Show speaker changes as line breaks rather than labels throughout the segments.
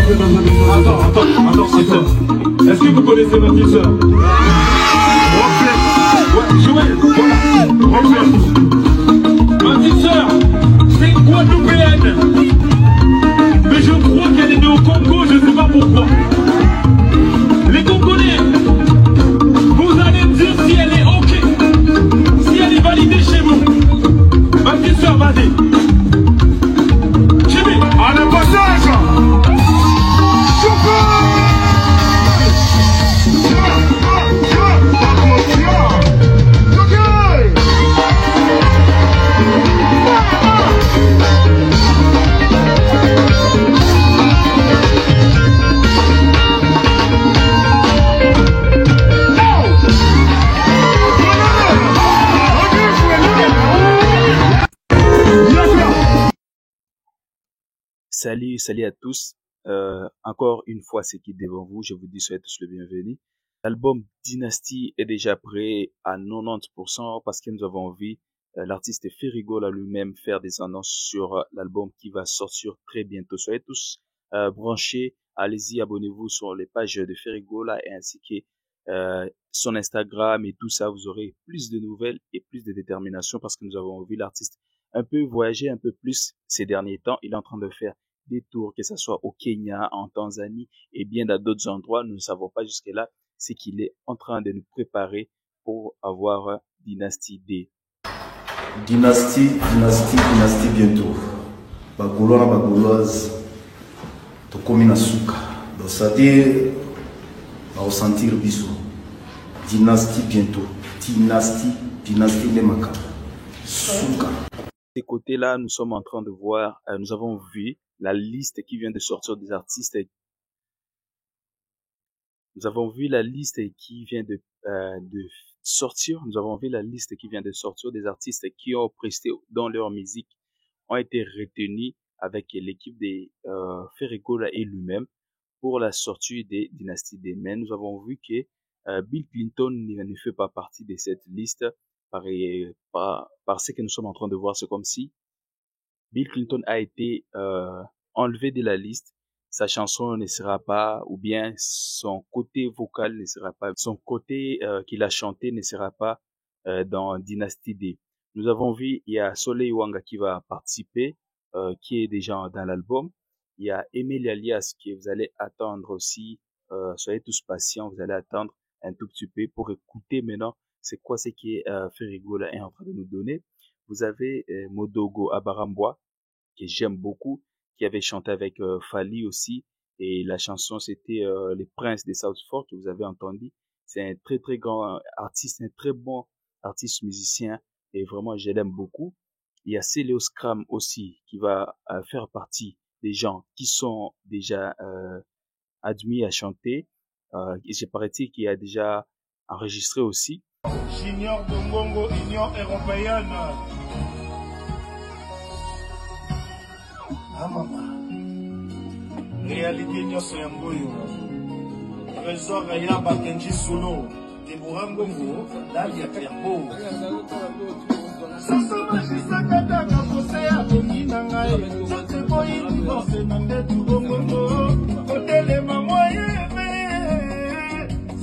Attends. Est-ce que vous connaissez ma petite sœur? Ouais, Joël, voilà. Ma petite sœur, c'est une Guadeloupéenne. Mais je crois qu'elle est née au Congo, je ne sais pas pourquoi. Les Congolais, vous allez me dire si elle est OK, si elle est validée chez vous. Ma petite sœur, vas-y. Jimmy, allez, passage.
Salut à tous. Encore une fois, c'est qui devant vous. Je vous dis soyez tous le bienvenu. L'album Dynasty est déjà prêt à 90% parce que nous avons envie, l'artiste Ferrygola lui-même, faire des annonces sur l'album qui va sortir très bientôt. Soyez tous branchés. Allez-y, abonnez-vous sur les pages de Ferrygola et ainsi que son Instagram et tout ça. Vous aurez plus de nouvelles et plus de détermination parce que nous avons envie l'artiste un peu voyager un peu plus ces derniers temps. Il est en train de faire des tours, que ce soit au Kenya, en Tanzanie et bien dans d'autres endroits. Nous ne savons pas jusque-là. C'est qu'il est en train de nous préparer pour avoir Dynasty D.
Dynasty bientôt. Bagoulois, bagouloises, tokomi na suka. Donc c'est-à-dire, on va sentir bisou. Dynasty bientôt. Dynasty nemaka. Suka.
De ces côtés-là, nous sommes en train de voir, nous avons vu la liste qui vient de sortir des artistes. Nous avons vu la liste qui vient de sortir. Nous avons vu la liste qui vient de sortir des artistes qui ont presté dans leur musique, ont été retenus avec l'équipe des Ferrygola et lui-même pour la sortie des Dynasty D. Mais nous avons vu que Bill Clinton ne fait pas partie de cette liste. Par ce que nous sommes en train de voir, c'est comme si Bill Clinton a été enlevé de la liste. Sa chanson ne sera pas, ou bien son côté vocal ne sera pas, son côté qu'il a chanté ne sera pas dans Dynasty D. Nous avons vu, il y a Soleil Wanga qui va participer, qui est déjà dans l'album. Il y a Emile Alias que vous allez attendre aussi. Soyez tous patients, vous allez attendre un tout petit peu pour écouter maintenant c'est quoi ce qui est Ferrygola est en train de nous donner. Vous avez Modogo Abarambwa, que j'aime beaucoup, qui avait chanté avec Fali aussi. Et la chanson, c'était Les Princes des Southfork, que vous avez entendu. C'est un très, très grand artiste, un très bon artiste musicien. Et vraiment, je l'aime beaucoup. Il y a Célio Scram aussi, qui va faire partie des gens qui sont déjà admis à chanter. Et j'ai paraît-il qu'il a déjà enregistré aussi.
Junior Bongongo, Union Européenne. Ah maman. Réalité nyonso ya mboyo. Trésor ya Bakenji Solo. Deborah Ngongo, Dalia Clermont. Sasa majisa kataka kose ya komina ngai. Sote boyi divorce na ndetu bongongo. Kotele mamoyeme.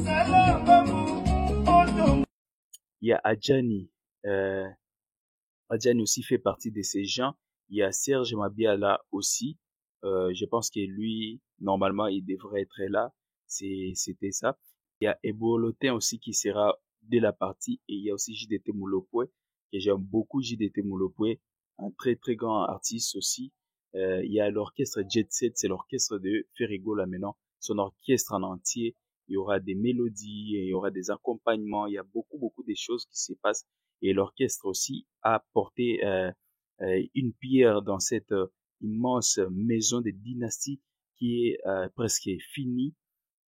Salamu.
Il y a Adjani. Adjani aussi fait partie de ces gens. Il y a Serge Mabiala aussi. Je pense que lui, normalement, il devrait être là. C'était ça. Il y a Ebolotin aussi qui sera de la partie. Et il y a aussi JDT Moulopoué, que j'aime beaucoup. JDT Moulopoué, un très très grand artiste aussi. Il y a l'orchestre Jet Set, c'est l'orchestre de Ferrygola maintenant. Son orchestre en entier. Il y aura des mélodies, il y aura des accompagnements, il y a beaucoup de choses qui se passent. Et l'orchestre aussi a porté une pierre dans cette immense maison de dynastie qui est presque finie.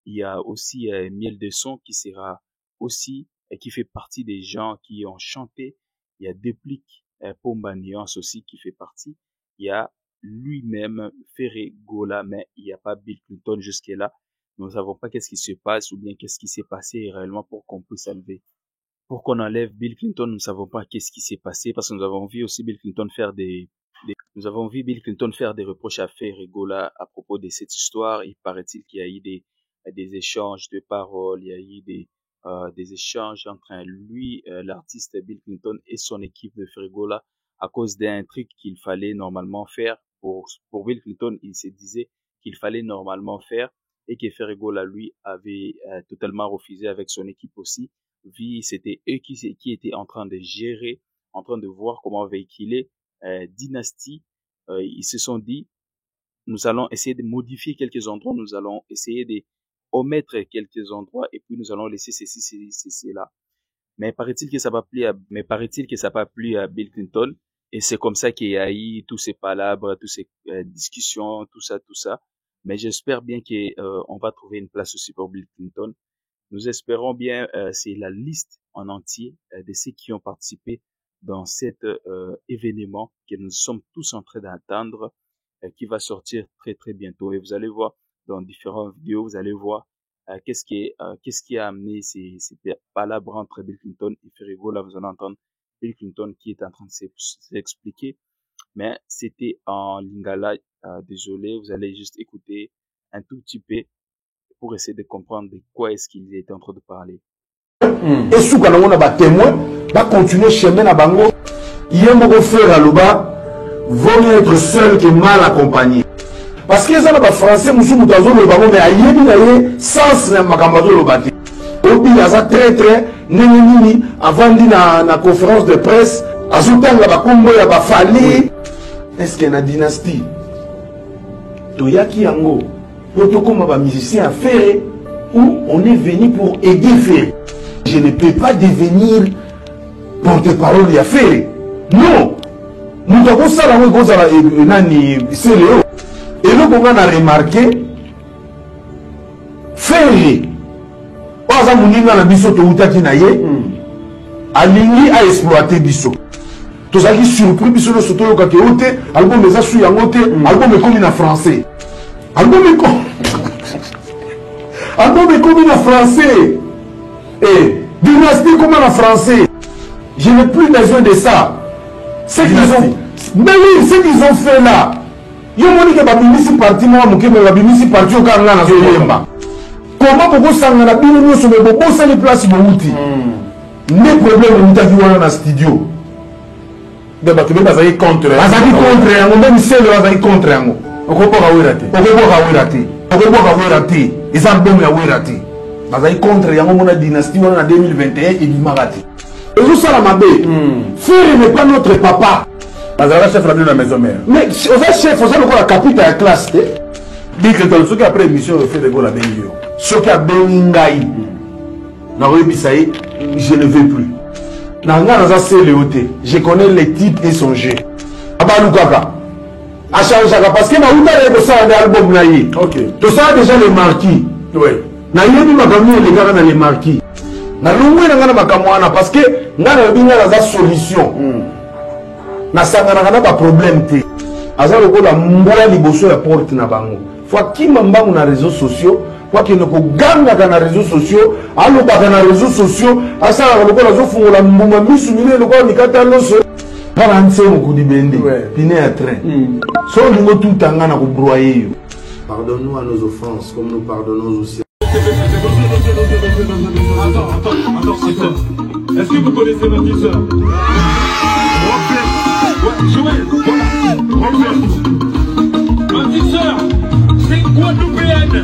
Il y a aussi Miel de Son qui sera aussi, qui fait partie des gens qui ont chanté. Il y a Déplique Pomba Nuance aussi qui fait partie. Il y a lui-même Ferrygola, mais il n'y a pas Bill Clinton jusque-là. Nous ne savons pas qu'est-ce qui se passe ou bien qu'est-ce qui s'est passé réellement pour qu'on puisse enlever. Pour qu'on enlève Bill Clinton, nous ne savons pas qu'est-ce qui s'est passé parce que nous avons vu aussi Bill Clinton faire des Nous avons vu Bill Clinton faire des reproches à Ferregola à propos de cette histoire. Il paraît-il qu'il y a eu des échanges de paroles, il y a eu des échanges entre lui, l'artiste Bill Clinton et son équipe de Ferregola à cause d'un truc qu'il fallait normalement faire. Pour Bill Clinton, il se disait qu'il fallait normalement faire et que Ferregola, lui, avait totalement refusé avec son équipe aussi. Vu c'était eux qui étaient en train de gérer, en train de voir comment véhiculer Dynasty. Ils se sont dit, nous allons essayer de modifier quelques endroits, nous allons essayer de omettre quelques endroits et puis nous allons laisser ceci là. Mais paraît-il que ça va pas plu à Bill Clinton et c'est comme ça qu'il y a eu tous ces palabres, toutes ces discussions, tout ça. Mais j'espère bien que on va trouver une place aussi pour Bill Clinton. Nous espérons bien, c'est la liste en entier de ceux qui ont participé dans cet événement que nous sommes tous en train d'attendre, qui va sortir très très bientôt. Et vous allez voir dans différentes vidéos, vous allez voir qu'est-ce qui a amené ces palabres entre Bill Clinton et Ferregola. Vous allez entendre Bill Clinton qui est en train de s'expliquer, mais c'était en lingala. Désolé, vous allez juste écouter un tout petit peu pour essayer de comprendre de quoi est-ce qu'il était en train de parler.
Et sous quand on a des témoins, va continuer chemin à Bango. Il y a un faire à l'Oba, vaut mieux être seul que mal accompagné. Parce que les gens français, nous sommes dans le Bango, mais ailleurs, sans Makambazo Lobati. Au pays, il y a très, nini, avant de la conférence de presse, à Zoutan, la Bakumbo, la Bafali. Est-ce qu'il y a une dynastie? Toyaki Yango. Comme un musicien à Ferré, où on est venu pour aider Ferré. Je ne peux pas devenir porte-parole à Ferré. Non! Nous devons ça la chose à Nani Céléo. Et là, on a remarqué Ferré. Pas à mon na biso to utaki na ye. Alingi a exploité biso. Tout ça qui surpris biso le soto yo kake ote, album les a su yangote, album est comme en français. Album est comme en français. Et dynastie comme en français. Je n'ai plus besoin de ça. Ce qu'ils ont, mais oui, ce qu'ils ont fait là. Yo moni que babimisi parti moi muke me babimisi parti au kanga na zo yemba. Comment pour sanga na bino no so me bo ça les places bo outi. Les problèmes ni tafi wana na studio. De ba kebe bazali contre. Bazali contre yango même c'est le bazali contre yango. Okoboka wirati. Ils ont bon ya wirati. Bazali contre yango mona dynastie wana na 2021 et bimarati. Et tout ça la mabé. Frère n'est pas notre papa. Bazala chef de la maison mère. Mais on va chef, on va la capitale à classe. Dit que dans ce qui après émission fait de go la benyo. Ce qui a bengai. Na rebisaï, je ne veux plus. Na nga na ça léoté. Je connais les types et son jeu. Abalu kaka. A changer parce que ma outa de ça album na yi. OK. Tout ça déjà les marquis. Oui. Na yebi makamni les gars na les marquis. Na lungwe na nga na makamwana parce que nga na binga na za solution. Na sangana kana ba problème te. Aza lokola mbola liboso ya porte na bango. Fois qui mambangu na réseaux sociaux, fois qui ne ko ganga na réseaux sociaux, alo ba na réseaux sociaux, asa lokola zo fungola mbuma misu mine lokola nikata loso. Para nse mo di bende. Pine à train. So lingo tout tanga na ko broyer yo. Pardonne-nous à nos offenses comme nous pardonnons aussi.
Attends, sister. Est-ce que vous connaissez ma petite sœur? Ouais, Joël, voilà. Ma petite sœur, c'est une Guadeloupéenne.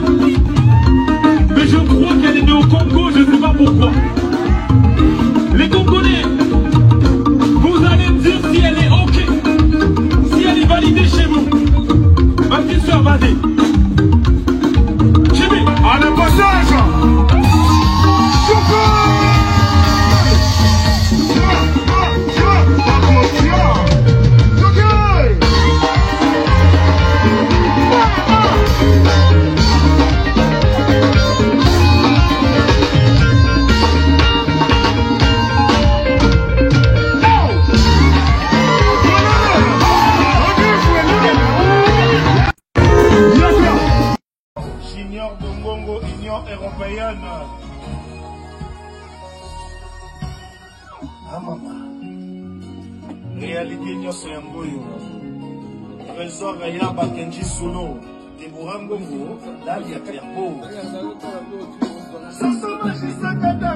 Mais je crois qu'elle est née au Congo, je ne sais pas pourquoi. Les Congolais, vous allez me dire si elle est OK, si elle est validée chez vous. Ma petite sœur, vas-y. Jimmy, à le passage. Européenne. Ah maman. Réalité nyonso ya mboyo.
Trésor Raya Bakenji Sono, Deborah Ngongo, Dalia Clairbeau. Sasa Magisa Kata